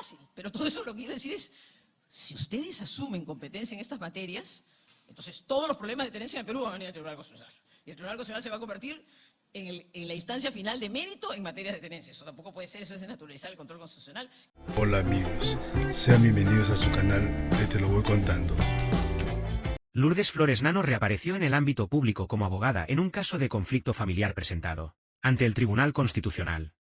fácil, pero todo eso lo que quiero decir es, si ustedes asumen competencia en estas materias, entonces todos los problemas de tenencia en el Perú van a venir al Tribunal Constitucional. Y el Tribunal Constitucional se va a convertir en la instancia final de mérito en materias de tenencia. Eso tampoco puede ser, eso es desnaturalizar el control constitucional. Hola amigos, sean bienvenidos a su canal de Te lo voy contando. Lourdes Flores Nano reapareció en el ámbito público como abogada en un caso de conflicto familiar presentado ante el Tribunal Constitucional.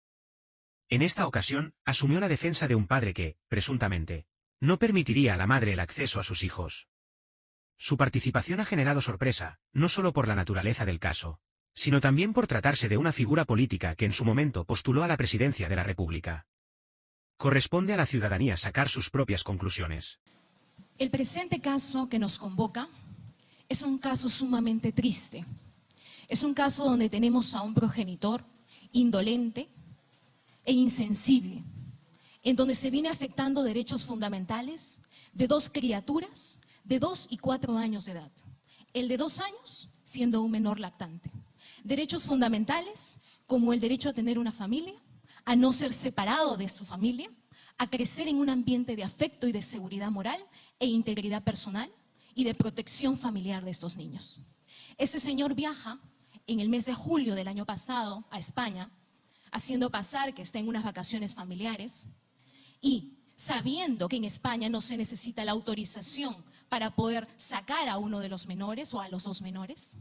En esta ocasión, asumió la defensa de un padre que, presuntamente, no permitiría a la madre el acceso a sus hijos. Su participación ha generado sorpresa, no solo por la naturaleza del caso, sino también por tratarse de una figura política que en su momento postuló a la presidencia de la República. Corresponde a la ciudadanía sacar sus propias conclusiones. El presente caso que nos convoca es un caso sumamente triste. Es un caso donde tenemos a un progenitor indolente e insensible, en donde se viene afectando derechos fundamentales de dos criaturas de 2 y 4 años de edad. El de 2 años siendo un menor lactante. Derechos fundamentales como el derecho a tener una familia, a no ser separado de su familia, a crecer en un ambiente de afecto y de seguridad moral e integridad personal y de protección familiar de estos niños. Este señor viaja en el mes de julio del año pasado a España, haciendo pasar que está en unas vacaciones familiares y sabiendo que en España no se necesita la autorización para poder sacar a uno de los menores o a los 2 menores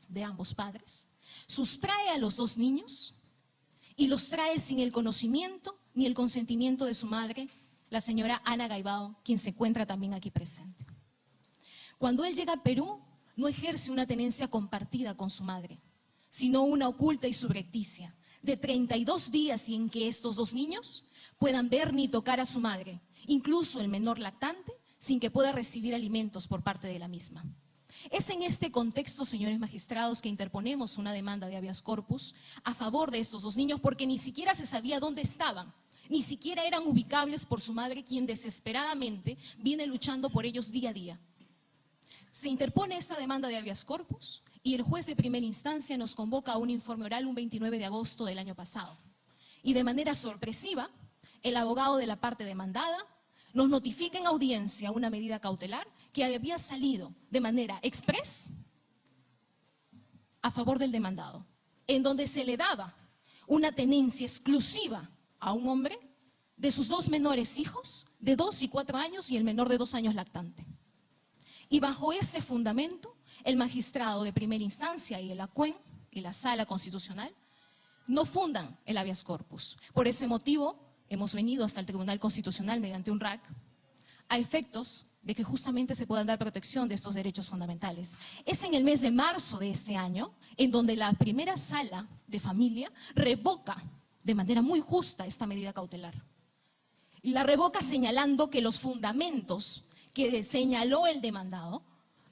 de ambos padres, sustrae a los 2 niños y los trae sin el conocimiento ni el consentimiento de su madre, la señora Ana Gaibao, quien se encuentra también aquí presente. Cuando él llega a Perú, no ejerce una tenencia compartida con su madre, sino una oculta y subrepticia de 32 días y en que estos 2 niños puedan ver ni tocar a su madre, incluso el menor lactante, sin que pueda recibir alimentos por parte de la misma. Es en este contexto, señores magistrados, que interponemos una demanda de habeas corpus a favor de estos 2 niños porque ni siquiera se sabía dónde estaban, ni siquiera eran ubicables por su madre, quien desesperadamente viene luchando por ellos día a día. Se interpone esta demanda de habeas corpus y el juez de primera instancia nos convoca a un informe oral un 29 de agosto del año pasado. Y de manera sorpresiva, el abogado de la parte demandada nos notifica en audiencia una medida cautelar que había salido de manera express a favor del demandado, en donde se le daba una tenencia exclusiva a un hombre de sus 2 menores hijos, de 2 y 4 años y el menor de 2 años lactante. Y bajo ese fundamento, el magistrado de primera instancia y el ACUEN y la Sala Constitucional no fundan el habeas corpus. Por ese motivo, hemos venido hasta el Tribunal Constitucional mediante un RAC a efectos de que justamente se puedan dar protección de estos derechos fundamentales. Es en el mes de marzo de este año en donde la primera sala de familia revoca de manera muy justa esta medida cautelar. Y la revoca señalando que los fundamentos que señaló el demandado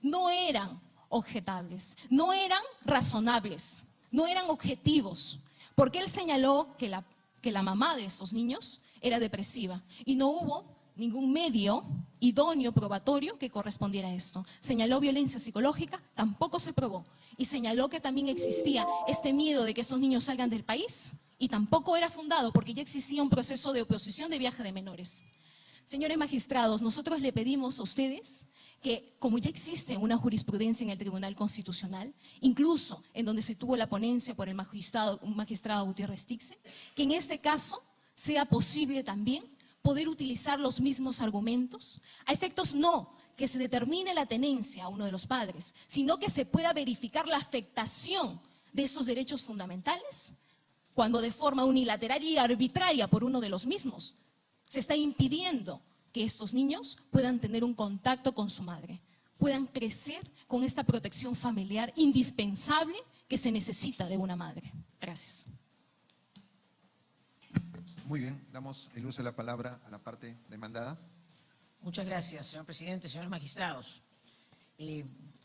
no eran objetables, no eran razonables, no eran objetivos, porque él señaló que la mamá de estos niños era depresiva y no hubo ningún medio idóneo probatorio que correspondiera a esto. Señaló violencia psicológica, tampoco se probó. Y señaló que también existía este miedo de que estos niños salgan del país y tampoco era fundado porque ya existía un proceso de oposición de viaje de menores. Señores magistrados, nosotros le pedimos a ustedes que, como ya existe una jurisprudencia en el Tribunal Constitucional, incluso en donde se tuvo la ponencia por el magistrado Gutiérrez Tixe, que en este caso sea posible también poder utilizar los mismos argumentos, a efectos no que se determine la tenencia a uno de los padres, sino que se pueda verificar la afectación de esos derechos fundamentales cuando de forma unilateral y arbitraria por uno de los mismos se está impidiendo que estos niños puedan tener un contacto con su madre, puedan crecer con esta protección familiar indispensable que se necesita de una madre. Gracias. Muy bien, damos el uso de la palabra a la parte demandada. Muchas gracias, señor presidente, señores magistrados.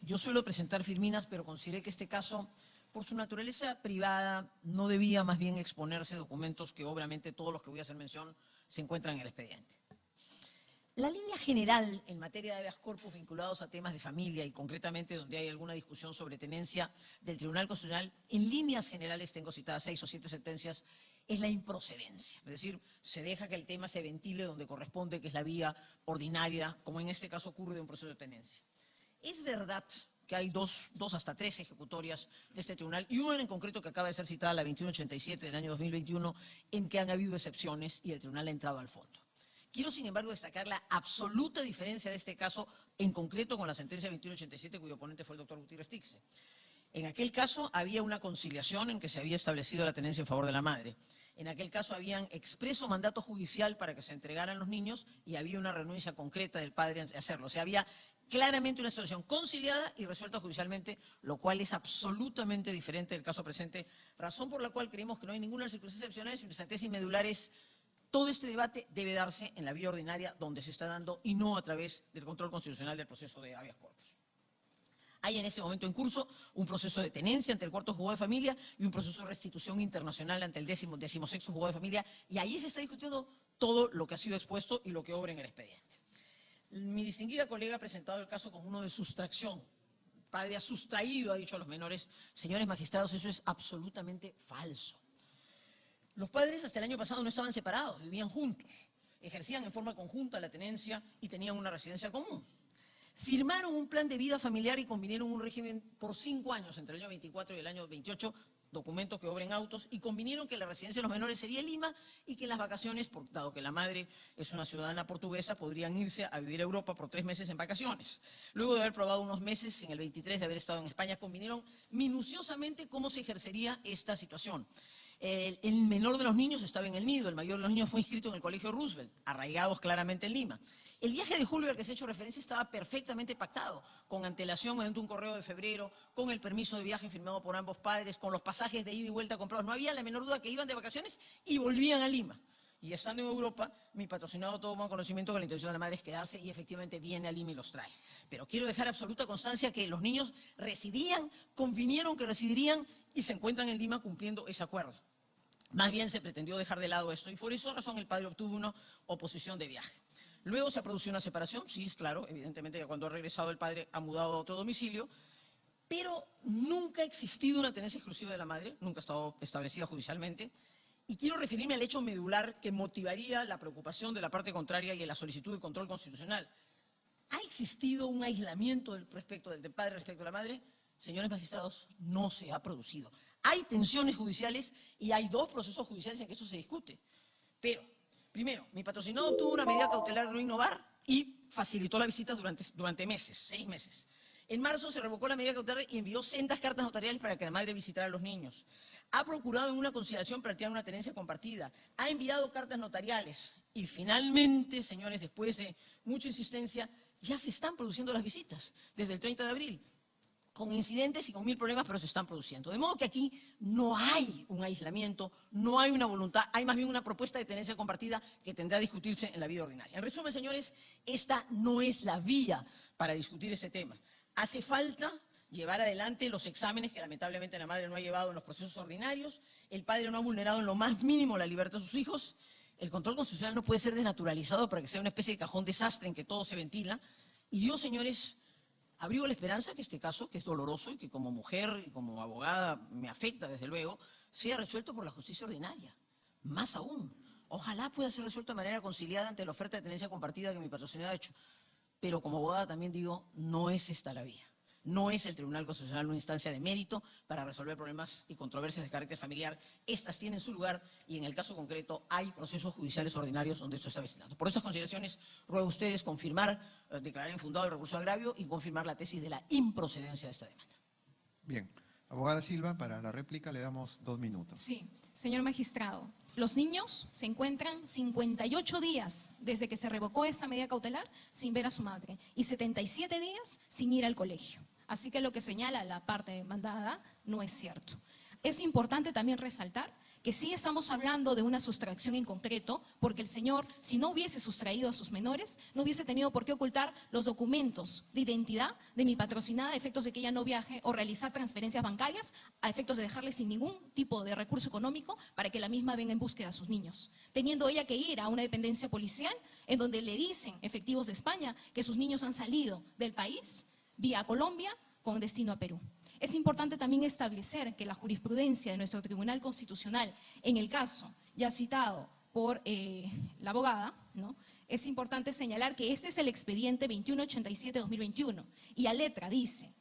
Yo suelo presentar firminas, pero consideré que este caso, por su naturaleza privada, no debía más bien exponerse documentos que obviamente todos los que voy a hacer mención se encuentran en el expediente. La línea general en materia de habeas corpus vinculados a temas de familia y concretamente donde hay alguna discusión sobre tenencia del Tribunal Constitucional, en líneas generales tengo citadas 6 o 7 sentencias es la improcedencia. Es decir, se deja que el tema se ventile donde corresponde, que es la vía ordinaria, como en este caso ocurre de un proceso de tenencia. Es verdad que hay dos hasta tres ejecutorias de este tribunal, y una en concreto que acaba de ser citada, la 2187 del año 2021, en que han habido excepciones y el tribunal ha entrado al fondo. Quiero, sin embargo, destacar la absoluta diferencia de este caso, en concreto con la sentencia 2187, cuyo ponente fue el doctor Gutiérrez Tixe. En aquel caso había una conciliación en que se había establecido la tenencia en favor de la madre. En aquel caso habían expreso mandato judicial para que se entregaran los niños y había una renuncia concreta del padre a hacerlo. O sea, había claramente una situación conciliada y resuelta judicialmente, lo cual es absolutamente diferente del caso presente, razón por la cual creemos que no hay ninguna circunstancia excepcional, sino la tesis medular es: todo este debate debe darse en la vía ordinaria donde se está dando y no a través del control constitucional del proceso de habeas corpus. Hay en ese momento en curso un proceso de tenencia ante el cuarto juzgado de familia y un proceso de restitución internacional ante el decimosexto juzgado de familia, y ahí se está discutiendo todo lo que ha sido expuesto y lo que obra en el expediente. Mi distinguida colega ha presentado el caso como uno de sustracción. El padre ha sustraído, ha dicho a los menores. Señores magistrados, eso es absolutamente falso. Los padres hasta el año pasado no estaban separados, vivían juntos, ejercían en forma conjunta la tenencia y tenían una residencia común. Firmaron un plan de vida familiar y convinieron un régimen por 5 años, entre el año 24 y el año 28, documentos que obren autos, y convinieron que la residencia de los menores sería en Lima y que en las vacaciones, dado que la madre es una ciudadana portuguesa, podrían irse a vivir a Europa por 3 meses en vacaciones. Luego de haber probado unos meses, en el 23 de haber estado en España, convinieron minuciosamente cómo se ejercería esta situación. El menor de los niños estaba en el nido, el mayor de los niños fue inscrito en el Colegio Roosevelt, arraigados claramente en Lima. El viaje de julio al que se ha hecho referencia estaba perfectamente pactado, con antelación mediante un correo de febrero, con el permiso de viaje firmado por ambos padres, con los pasajes de ida y vuelta comprados. No había la menor duda que iban de vacaciones y volvían a Lima. Y estando en Europa, mi patrocinado tomó conocimiento que la intención de la madre es quedarse y efectivamente viene a Lima y los trae. Pero quiero dejar absoluta constancia que los niños residían, convinieron que residirían y se encuentran en Lima cumpliendo ese acuerdo. Más bien se pretendió dejar de lado esto y por esa razón el padre obtuvo una oposición de viaje. Luego se produjo una separación, sí, es claro, evidentemente que cuando ha regresado el padre ha mudado a otro domicilio, pero nunca ha existido una tenencia exclusiva de la madre, nunca ha estado establecida judicialmente, y quiero referirme al hecho medular que motivaría la preocupación de la parte contraria y de la solicitud de control constitucional. ¿Ha existido un aislamiento del padre respecto a la madre? Señores magistrados, no se ha producido. Hay tensiones judiciales y hay 2 procesos judiciales en que eso se discute. Pero, primero, mi patrocinado obtuvo una medida cautelar de no innovar y facilitó la visita durante meses, 6 meses. En marzo se revocó la medida cautelar y envió sendas cartas notariales para que la madre visitara a los niños. Ha procurado en una conciliación plantear una tenencia compartida. Ha enviado cartas notariales. Y finalmente, señores, después de mucha insistencia, ya se están produciendo las visitas desde el 30 de abril. Con incidentes y con 1000 problemas, pero se están produciendo. De modo que aquí no hay un aislamiento, no hay una voluntad, hay más bien una propuesta de tenencia compartida que tendrá que discutirse en la vida ordinaria. En resumen, señores, esta no es la vía para discutir ese tema. Hace falta llevar adelante los exámenes que lamentablemente la madre no ha llevado en los procesos ordinarios, el padre no ha vulnerado en lo más mínimo la libertad de sus hijos, el control constitucional no puede ser desnaturalizado para que sea una especie de cajón desastre en que todo se ventila, y yo, señores, abrigo la esperanza que este caso, que es doloroso y que como mujer y como abogada me afecta desde luego, sea resuelto por la justicia ordinaria. Más aún, ojalá pueda ser resuelto de manera conciliada ante la oferta de tenencia compartida que mi patrocinado ha hecho. Pero como abogada también digo, no es esta la vía. No es el Tribunal Constitucional una instancia de mérito para resolver problemas y controversias de carácter familiar. Estas tienen su lugar y en el caso concreto hay procesos judiciales ordinarios donde esto está destinado. Por esas consideraciones ruego a ustedes confirmar, declarar infundado el recurso de agravio y confirmar la tesis de la improcedencia de esta demanda. Bien. Abogada Silva, para la réplica le damos 2 minutos. Sí, señor magistrado. Los niños se encuentran 58 días desde que se revocó esta medida cautelar sin ver a su madre y 77 días sin ir al colegio. Así que lo que señala la parte demandada no es cierto. Es importante también resaltar que sí estamos hablando de una sustracción en concreto, porque el señor, si no hubiese sustraído a sus menores, no hubiese tenido por qué ocultar los documentos de identidad de mi patrocinada a efectos de que ella no viaje o realizar transferencias bancarias a efectos de dejarle sin ningún tipo de recurso económico para que la misma venga en búsqueda a sus niños. Teniendo ella que ir a una dependencia policial en donde le dicen efectivos de España que sus niños han salido del país vía Colombia con destino a Perú. Es importante también establecer que la jurisprudencia de nuestro Tribunal Constitucional, en el caso ya citado por la abogada, ¿no?, es importante señalar que este es el expediente 2187-2021 y a letra dice: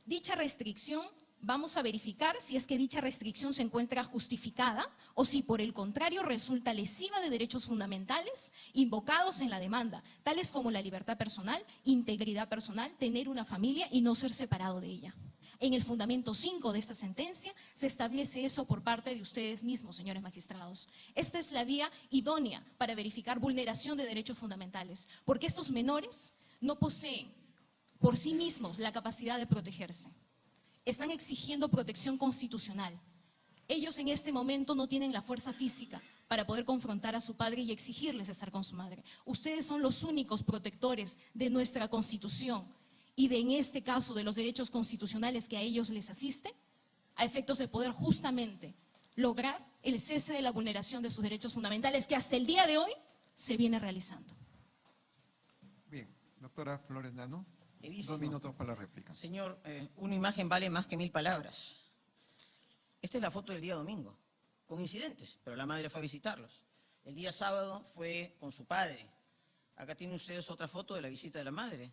dicha restricción, vamos a verificar si es que dicha restricción se encuentra justificada o si por el contrario resulta lesiva de derechos fundamentales invocados en la demanda, tales como la libertad personal, integridad personal, tener una familia y no ser separado de ella. En el fundamento 5 de esta sentencia se establece eso por parte de ustedes mismos, señores magistrados. Esta es la vía idónea para verificar vulneración de derechos fundamentales, porque estos menores no poseen por sí mismos la capacidad de protegerse. Están exigiendo protección constitucional. Ellos en este momento no tienen la fuerza física para poder confrontar a su padre y exigirles estar con su madre. Ustedes son los únicos protectores de nuestra Constitución y de, en este caso, de los derechos constitucionales que a ellos les asiste, a efectos de poder justamente lograr el cese de la vulneración de sus derechos fundamentales que hasta el día de hoy se viene realizando. Bien, doctora Flores Nano, Brevísimo. 2 minutos para la réplica. Señor, una imagen vale más que 1000 palabras. Esta es la foto del día domingo, con incidentes, pero la madre fue a visitarlos. El día sábado fue con su padre. Acá tienen ustedes otra foto de la visita de la madre.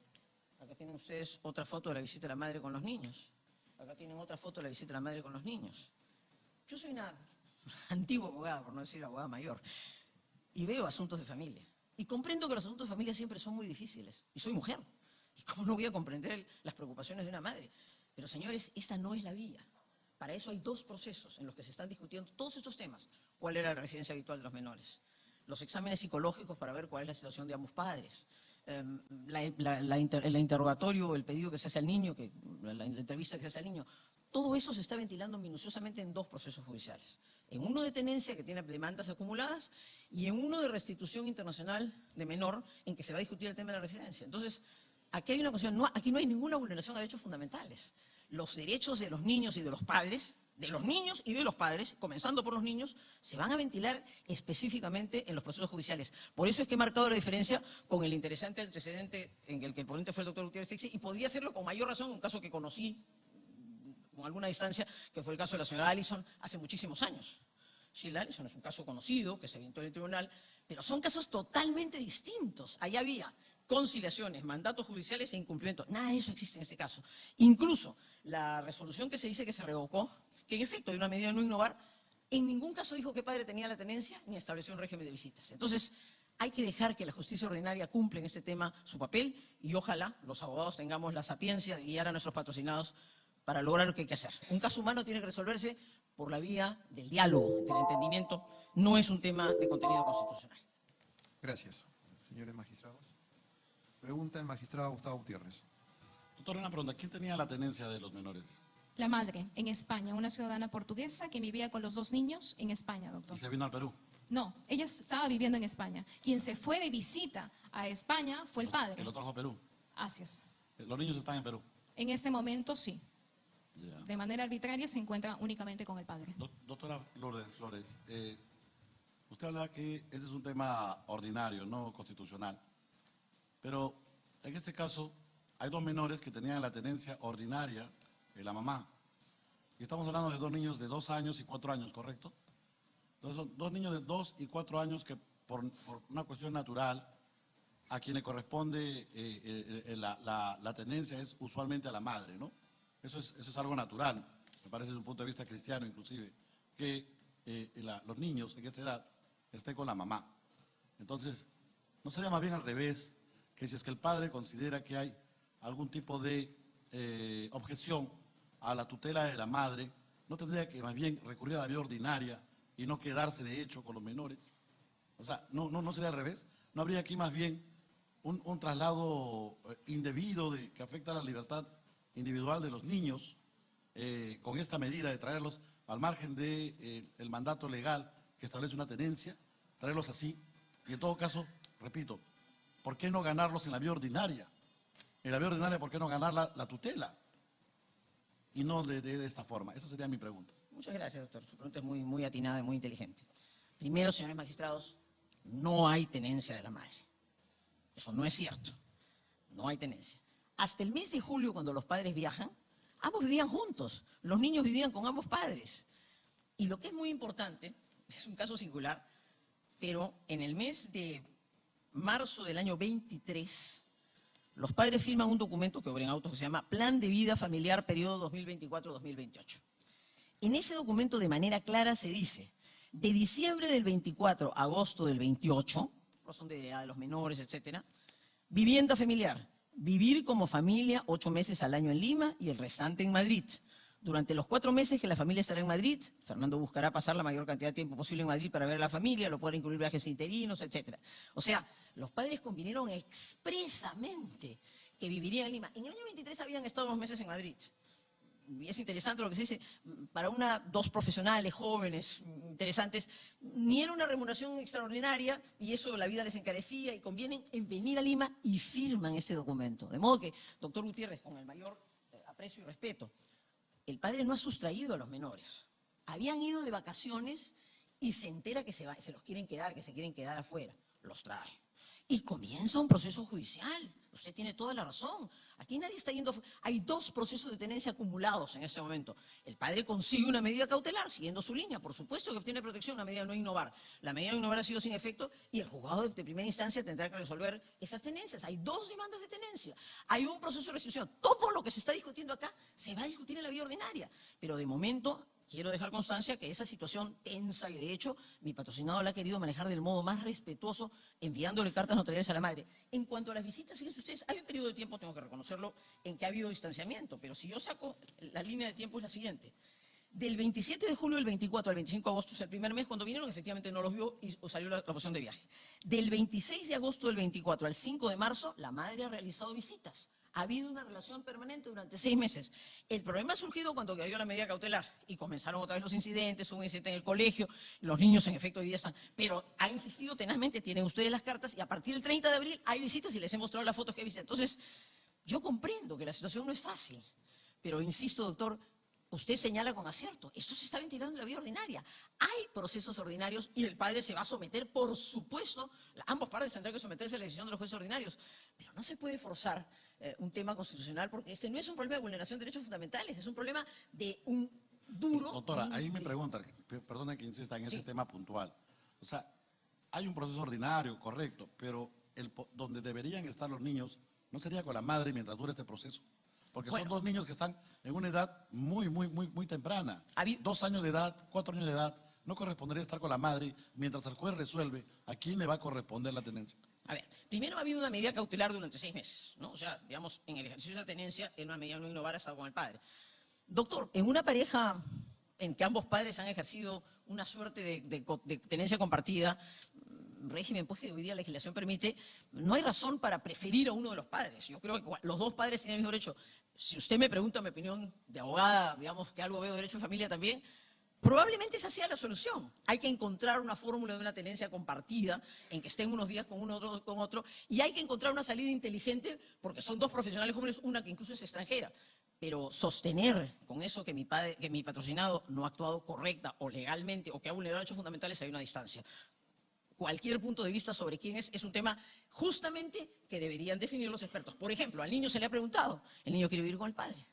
Acá tienen ustedes otra foto de la visita de la madre con los niños. Acá tienen otra foto de la visita de la madre con los niños. Yo soy una antigua abogada, por no decir abogada mayor, y veo asuntos de familia. Y comprendo que los asuntos de familia siempre son muy difíciles. Y soy mujer. ¿Y cómo no voy a comprender las preocupaciones de una madre? Pero, señores, esta no es la vía. Para eso hay 2 procesos en los que se están discutiendo todos estos temas. ¿Cuál era la residencia habitual de los menores? Los exámenes psicológicos para ver cuál es la situación de ambos padres. El interrogatorio, el pedido que se hace al niño, la entrevista que se hace al niño. Todo eso se está ventilando minuciosamente en 2 procesos judiciales. En uno de tenencia, que tiene demandas acumuladas, y en uno de restitución internacional de menor, en que se va a discutir el tema de la residencia. Entonces, aquí hay una cuestión, aquí no hay ninguna vulneración de derechos fundamentales. Los derechos de los niños y de los padres, de los niños y de los padres, comenzando por los niños, se van a ventilar específicamente en los procesos judiciales. Por eso es que he marcado la diferencia con el interesante antecedente en el que el ponente fue el doctor Gutiérrez Teixi, y podía hacerlo con mayor razón en un caso que conocí con alguna distancia, que fue el caso de la señora Allison hace muchísimos años. Sheila Allison es un caso conocido que se evitó en el tribunal, pero son casos totalmente distintos. Allá había conciliaciones, mandatos judiciales e incumplimiento. Nada de eso existe en este caso. Incluso la resolución que se dice que se revocó, que en efecto hay una medida de no innovar, en ningún caso dijo qué padre tenía la tenencia ni estableció un régimen de visitas. Entonces, hay que dejar que la justicia ordinaria cumpla en este tema su papel y ojalá los abogados tengamos la sapiencia de guiar a nuestros patrocinados para lograr lo que hay que hacer. Un caso humano tiene que resolverse por la vía del diálogo, del entendimiento. No es un tema de contenido constitucional. Gracias. Señores magistrados. Pregunta el magistrado Gustavo Gutiérrez. Doctor, una pregunta. ¿Quién tenía la tenencia de los menores? La madre, en España, una ciudadana portuguesa que vivía con los 2 niños en España, doctor. ¿Y se vino al Perú? No, ella estaba viviendo en España. Quien se fue de visita a España fue el padre. ¿Que lo trajo a Perú? Así es. Los niños están en Perú. En este momento sí. Ya. De manera arbitraria se encuentra únicamente con el padre. Doctora Lourdes Flores, usted habla que este es un tema ordinario, no constitucional. Pero en este caso hay 2 menores que tenían la tenencia ordinaria de la mamá. Y estamos hablando de 2 niños de 2 años y 4 años, ¿correcto? Entonces son 2 niños de 2 y 4 años que por una cuestión natural a quien le corresponde la tenencia es usualmente a la madre, ¿no? Eso es algo natural, me parece desde un punto de vista cristiano inclusive, que los niños en esta edad estén con la mamá. Entonces, ¿no sería más bien al revés? Que si es que el padre considera que hay algún tipo de objeción a la tutela de la madre, ¿no tendría que más bien recurrir a la vía ordinaria y no quedarse de hecho con los menores? O sea, ¿no sería al revés? ¿No habría aquí más bien un traslado indebido que afecta a la libertad individual de los niños con esta medida de traerlos al margen del mandato legal que establece una tenencia, traerlos así? Y en todo caso, repito, ¿por qué no ganarlos en la vía ordinaria? En la vía ordinaria, ¿por qué no ganar la tutela? Y no de esta forma. Esa sería mi pregunta. Muchas gracias, doctor. Su pregunta es muy atinada y muy inteligente. Primero, señores magistrados, no hay tenencia de la madre. Eso no es cierto. No hay tenencia. Hasta el mes de julio, cuando los padres viajan, Ambos vivían juntos, los niños vivían con ambos padres. Y lo que es muy importante, es un caso singular, pero en el mes de marzo del año 23, los padres firman un documento que obra en autos que se llama Plan de Vida Familiar Periodo 2024-2028. En ese documento de manera clara se dice, de diciembre del 24 a agosto del 28, razón de edad de los menores, etcétera, vivienda familiar, vivir como familia 8 meses al año en Lima y el restante en Madrid. Durante los 4 meses que la familia estará en Madrid, Fernando buscará pasar la mayor cantidad de tiempo posible en Madrid para ver a la familia, lo podrá incluir viajes interinos, etcétera. O sea, los padres convinieron expresamente que vivirían en Lima. En el año 23 habían estado 2 meses en Madrid. Y es interesante lo que se dice, para dos profesionales jóvenes, interesantes, ni era una remuneración extraordinaria y eso la vida les encarecía y convienen en venir a Lima y firman ese documento. De modo que, doctor Gutiérrez, con el mayor aprecio y respeto, el padre no ha sustraído a los menores. Habían ido de vacaciones y se entera que se los quieren quedar, que se quieren quedar afuera. Los trae. Y comienza un proceso judicial. Usted tiene toda la razón. Aquí nadie está yendo. Hay 2 procesos de tenencia acumulados en ese momento. El padre consigue una medida cautelar, siguiendo su línea. Por supuesto que obtiene protección, una medida de no innovar. La medida de innovar ha sido sin efecto y el juzgado de primera instancia tendrá que resolver esas tenencias. Hay 2 demandas de tenencia. Hay un proceso de restitución. Todo lo que se está discutiendo acá se va a discutir en la vía ordinaria. Pero de momento quiero dejar constancia que esa situación tensa, y de hecho mi patrocinado la ha querido manejar del modo más respetuoso, enviándole cartas notariales a la madre. En cuanto a las visitas, fíjense ustedes, hay un periodo de tiempo, tengo que reconocerlo, en que ha habido distanciamiento, pero si yo saco la línea de tiempo es la siguiente. Del 27 de julio del 24 al 25 de agosto, es el primer mes, cuando vinieron efectivamente no los vio y salió la opción de viaje. Del 26 de agosto del 24 al 5 de marzo, la madre ha realizado visitas. Ha habido una relación permanente durante 6 meses. El problema ha surgido cuando cayó la medida cautelar y comenzaron otra vez los incidentes, hubo un incidente en el colegio, los niños en efecto hoy día están, pero ha insistido tenazmente, tienen ustedes las cartas y a partir del 30 de abril hay visitas y les he mostrado las fotos que hay visitas. Entonces, yo comprendo que la situación no es fácil, pero insisto, doctor, usted señala con acierto, esto se está ventilando en la vía ordinaria. Hay procesos ordinarios y el padre se va a someter, por supuesto, ambos padres tendrán que someterse a la decisión de los jueces ordinarios, pero no se puede forzar un tema constitucional porque este no es un problema de vulneración de derechos fundamentales, es un problema de un duro... Doctora, ahí me pregunta, perdona que insista en ese tema puntual. O sea, hay un proceso ordinario, correcto, pero donde deberían estar los niños no sería con la madre mientras dure este proceso. Porque son 2 niños que están en una edad muy temprana. 2 años de edad, 4 años de edad. No correspondería estar con la madre mientras el juez resuelve a quién le va a corresponder la tenencia. A ver, primero ha habido una medida cautelar durante 6 meses, ¿no? O sea, digamos, en el ejercicio de la tenencia, en una medida de no innovar ha estado con el padre. Doctor, en una pareja en que ambos padres han ejercido una suerte de tenencia compartida, régimen pues que hoy día la legislación permite, no hay razón para preferir a uno de los padres. Yo creo que los 2 padres tienen el mismo derecho. Si usted me pregunta mi opinión de abogada, digamos que algo veo de derecho de familia también, probablemente esa sea la solución. Hay que encontrar una fórmula de una tenencia compartida en que estén unos días con uno, otros con otro, y hay que encontrar una salida inteligente porque son 2 profesionales jóvenes, una que incluso es extranjera. Pero sostener con eso que mi patrocinado no ha actuado correcta o legalmente o que ha vulnerado derechos fundamentales, hay una distancia. Cualquier punto de vista sobre quién es un tema justamente que deberían definir los expertos. Por ejemplo, al niño se le ha preguntado, el niño quiere vivir con el padre.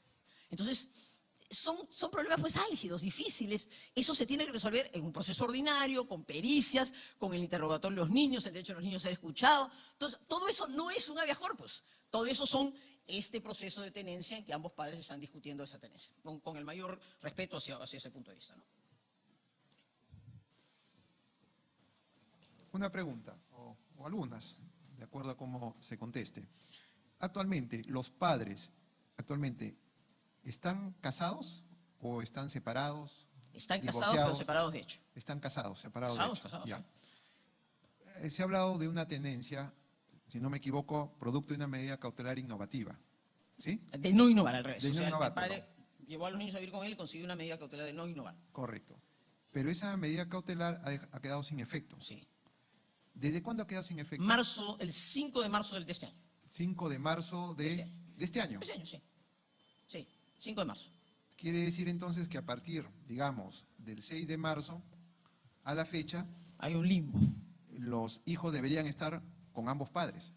Entonces, son problemas pues álgidos, difíciles. Eso se tiene que resolver en un proceso ordinario, con pericias, con el interrogatorio de los niños, el derecho de los niños a ser escuchados. Entonces, todo eso no es un habeas corpus. Todo eso son este proceso de tenencia en que ambos padres están discutiendo esa tenencia, con el mayor respeto hacia ese punto de vista, ¿no? Una pregunta, o algunas, de acuerdo a cómo se conteste. Actualmente, ¿los padres están casados o están separados? Están casados, pero separados de hecho. Están casados, separados Casados, de hecho. casados, Ya. Se ha hablado de una tenencia, si no me equivoco, producto de una medida cautelar innovativa, ¿sí? De no innovar, al revés. De o no sea, innovar, el padre llevó a los niños a vivir con él y consiguió una medida cautelar de no innovar. Correcto. Pero esa medida cautelar ha quedado sin efecto. Sí. ¿Desde cuándo ha quedado sin efecto? El 5 de marzo de este año. 5 de marzo de este año. Este año, sí. Sí, 5 de marzo. Quiere decir entonces que a partir, digamos, del 6 de marzo a la fecha, Hay un limbo. los hijos deberían estar con ambos padres.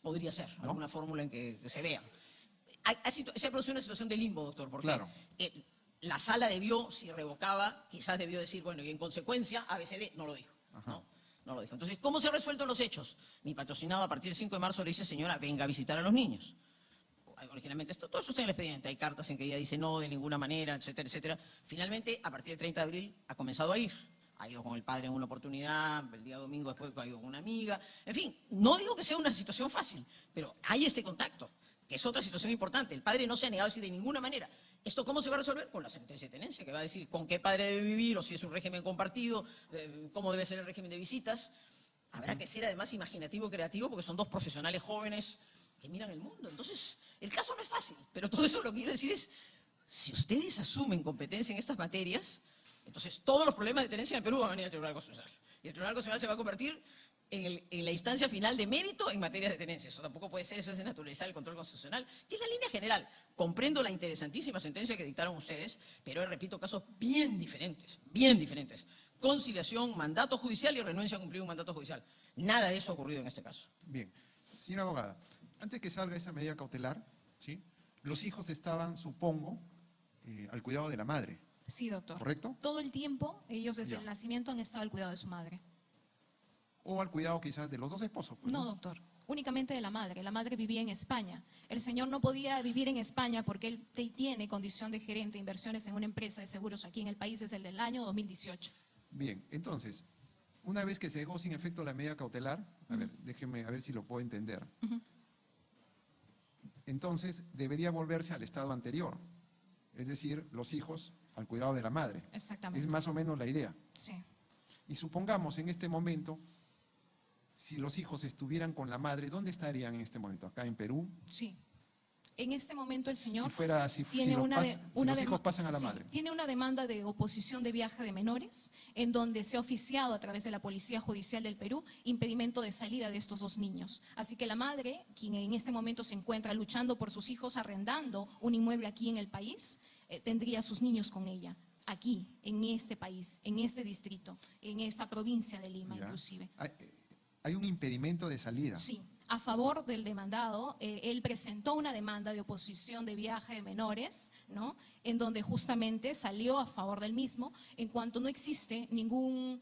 Podría ser, ¿No? alguna fórmula en que se vean. se produce una situación de limbo, doctor, porque Claro. La sala debió, si revocaba, quizás debió decir, bueno, y en consecuencia, ABCD no lo dijo. No lo dijo. Entonces, ¿cómo se han resuelto los hechos? Mi patrocinado a partir del 5 de marzo le dice, señora, venga a visitar a los niños. Originalmente, todo eso está en el expediente. Hay cartas en que ella dice no, de ninguna manera, etcétera, etcétera. Finalmente, a partir del 30 de abril, ha comenzado a ir. Ha ido con el padre en una oportunidad, el día domingo después ha ido con una amiga. En fin, no digo que sea una situación fácil, pero hay este contacto, que es otra situación importante. El padre no se ha negado a decir de ninguna manera. ¿Esto cómo se va a resolver? Con la sentencia de tenencia, que va a decir con qué padre debe vivir, o si es un régimen compartido, cómo debe ser el régimen de visitas. Habrá que ser además imaginativo, creativo, porque son dos profesionales jóvenes que miran el mundo. Entonces, el caso no es fácil, pero todo eso lo que quiero decir es, si ustedes asumen competencia en estas materias, entonces todos los problemas de tenencia en el Perú van a venir al Tribunal Constitucional. Y el Tribunal Constitucional se va a convertir en la instancia final de mérito en materia de tenencia. Eso tampoco puede ser, eso es desnaturalizar el control constitucional. Y es la línea general. Comprendo la interesantísima sentencia que dictaron ustedes, pero repito, casos bien diferentes, bien diferentes. Conciliación, mandato judicial y renuncia a cumplir un mandato judicial. Nada de eso ha ocurrido en este caso. Bien. Señora abogada, antes que salga esa medida cautelar, ¿sí?, los hijos estaban, supongo, al cuidado de la madre. Sí, doctor. ¿Correcto? Todo el tiempo, ellos desde Ya. el nacimiento han estado al cuidado de su madre. O al cuidado quizás de los dos esposos. Pues, No, doctor. Únicamente de la madre. La madre vivía en España. El señor no podía vivir en España porque él tiene condición de gerente de inversiones en una empresa de seguros aquí en el país desde el año 2018. Bien, entonces, una vez que se dejó sin efecto la medida cautelar, a ver, déjeme a ver si lo puedo entender. Entonces, debería volverse al estado anterior, es decir, los hijos al cuidado de la madre. Exactamente. Es más o menos la idea. Sí. Y supongamos en este momento, si los hijos estuvieran con la madre, ¿dónde estarían en este momento? ¿Acá en Perú? Sí. En este momento el señor Si tiene los hijos pasan a la sí, madre. tiene una demanda de oposición de viaje de menores, en donde se ha oficiado a través de la Policía Judicial del Perú impedimento de salida de estos dos niños. Así que la madre, quien en este momento se encuentra luchando por sus hijos, arrendando un inmueble aquí en el país, tendría a sus niños con ella, aquí, en este país, en este distrito, en esta provincia de Lima, Ya. inclusive. Hay un impedimento de salida. Sí, a favor del demandado, él presentó una demanda de oposición de viaje de menores, ¿no?, en donde justamente salió a favor del mismo, en cuanto no existe ningún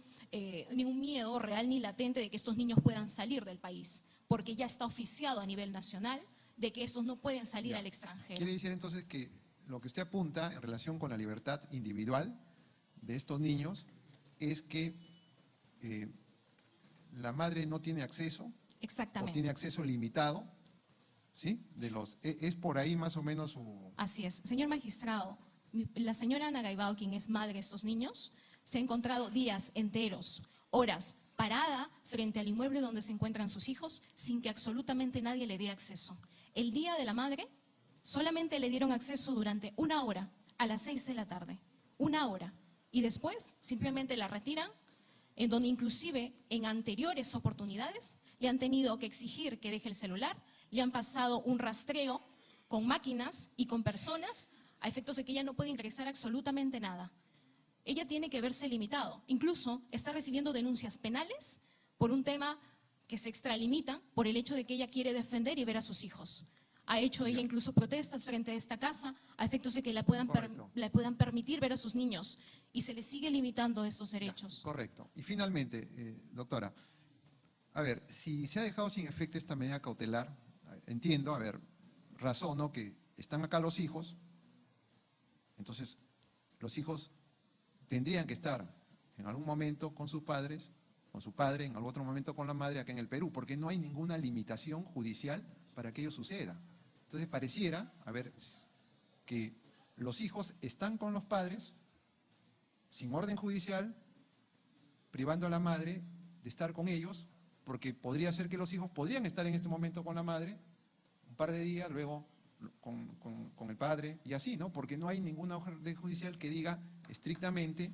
miedo real ni latente de que estos niños puedan salir del país, porque ya está oficiado a nivel nacional de que estos no pueden salir Ya. al extranjero. Quiere decir entonces que lo que usted apunta en relación con la libertad individual de estos niños es que la madre no tiene acceso o Exactamente. tiene acceso limitado, ¿sí? Es por ahí más o menos su... Así es. Señor magistrado, la señora Ana Gaibao, quien es madre de estos niños, se ha encontrado días enteros, horas, parada frente al inmueble donde se encuentran sus hijos sin que absolutamente nadie le dé acceso. El día de la madre solamente le dieron acceso durante 1 hora, a las 6 de la tarde. 1 hora. Y después simplemente la retiran, en donde inclusive en anteriores oportunidades le han tenido que exigir que deje el celular, le han pasado un rastreo con máquinas y con personas a efectos de que ella no puede ingresar absolutamente nada. Ella tiene que verse limitado. Incluso está recibiendo denuncias penales por un tema que se extralimita por el hecho de que ella quiere defender y ver a sus hijos. Ha hecho ella incluso protestas frente a esta casa a efectos de que la puedan permitir ver a sus niños y se le sigue limitando estos derechos. Correcto. Y finalmente, doctora, a ver, si se ha dejado sin efecto esta medida cautelar, entiendo, a ver, razono que están acá los hijos, entonces los hijos tendrían que estar en algún momento con sus padres, con su padre, en algún otro momento con la madre acá en el Perú, porque no hay ninguna limitación judicial para que ello suceda. Entonces pareciera, a ver, que los hijos están con los padres, sin orden judicial, privando a la madre de estar con ellos, porque podría ser que los hijos podrían estar en este momento con la madre, un par de días, luego con el padre, y así, ¿no? Porque no hay ninguna orden judicial que diga estrictamente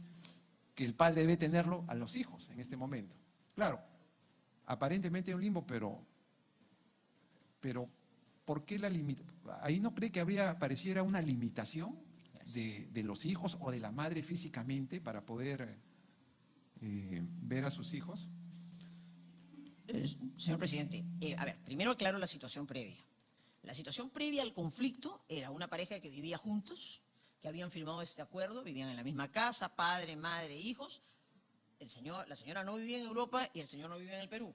que el padre debe tenerlo a los hijos en este momento. Claro, aparentemente hay un limbo, pero ¿por qué la limitación? ¿Ahí no cree que pareciera una limitación de los hijos o de la madre físicamente para poder ver a sus hijos? Señor presidente, a ver, primero aclaro la situación previa. La situación previa al conflicto era una pareja que vivía juntos, que habían firmado este acuerdo, vivían en la misma casa, padre, madre, hijos. La señora no vivía en Europa y el señor no vivía en el Perú.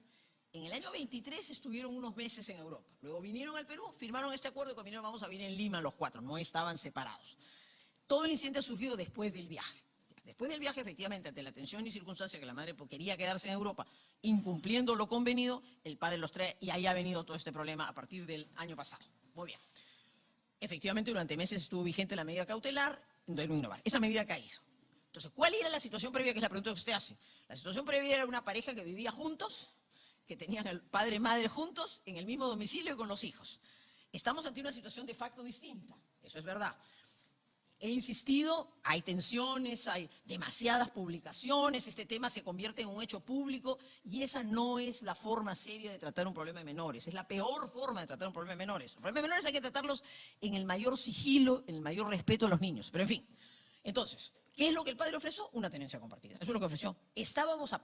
En el año 23 estuvieron unos meses en Europa. Luego vinieron al Perú, firmaron este acuerdo y cuando vinieron vamos a vivir en Lima los cuatro, no estaban separados. Todo el incidente ha surgido después del viaje. Después del viaje, efectivamente, ante la tensión y circunstancia que la madre quería quedarse en Europa, incumpliendo lo convenido, el padre los trae y ahí ha venido todo este problema a partir del año pasado. Muy bien. Efectivamente, durante meses estuvo vigente la medida cautelar de no innovar. Esa medida ha caído. Entonces, ¿cuál era la situación previa? Que es la pregunta que usted hace. La situación previa era una pareja que vivía juntos, que tenían el padre y madre juntos, en el mismo domicilio y con los hijos. Estamos ante una situación de facto distinta. Eso es verdad. He insistido, hay tensiones, hay demasiadas publicaciones, este tema se convierte en un hecho público y esa no es la forma seria de tratar un problema de menores, es la peor forma de tratar un problema de menores. Los problemas de menores hay que tratarlos en el mayor sigilo, en el mayor respeto a los niños, pero en fin. Entonces, ¿qué es lo que el padre ofreció? Una tenencia compartida, eso es lo que ofreció.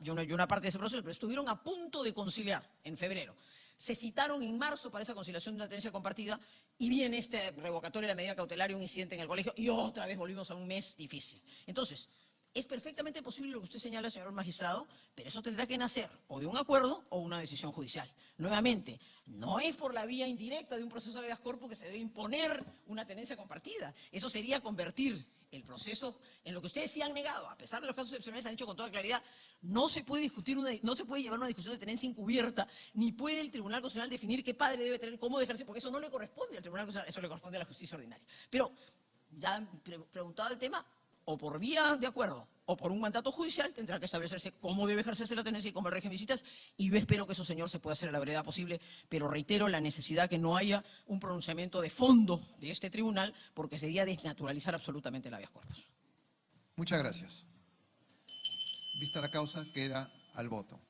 Yo una parte de ese proceso, pero estuvieron a punto de conciliar en febrero. Se citaron en marzo para esa conciliación de una tenencia compartida y viene este revocatorio de la medida cautelar y un incidente en el colegio y otra vez volvimos a un mes difícil. Entonces, es perfectamente posible lo que usted señala, señor magistrado, pero eso tendrá que nacer o de un acuerdo o una decisión judicial. Nuevamente, no es por la vía indirecta de un proceso de habeas corpus que se debe imponer una tenencia compartida. Eso sería convertir el proceso en lo que ustedes sí han negado, a pesar de los casos excepcionales, han dicho con toda claridad, no se puede llevar una discusión de tenencia encubierta, ni puede el Tribunal Constitucional definir qué padre debe tener, cómo dejarse, porque eso no le corresponde al Tribunal Constitucional, eso le corresponde a la justicia ordinaria. Pero, ya han preguntado el tema, o por vía de acuerdo, o por un mandato judicial, tendrá que establecerse cómo debe ejercerse la tenencia y cómo el régimen de visitas, y yo espero que eso, señor, se pueda hacer a la brevedad posible, pero reitero la necesidad que no haya un pronunciamiento de fondo de este tribunal, porque sería desnaturalizar absolutamente el habeas corpus. Muchas gracias. Vista la causa, queda al voto.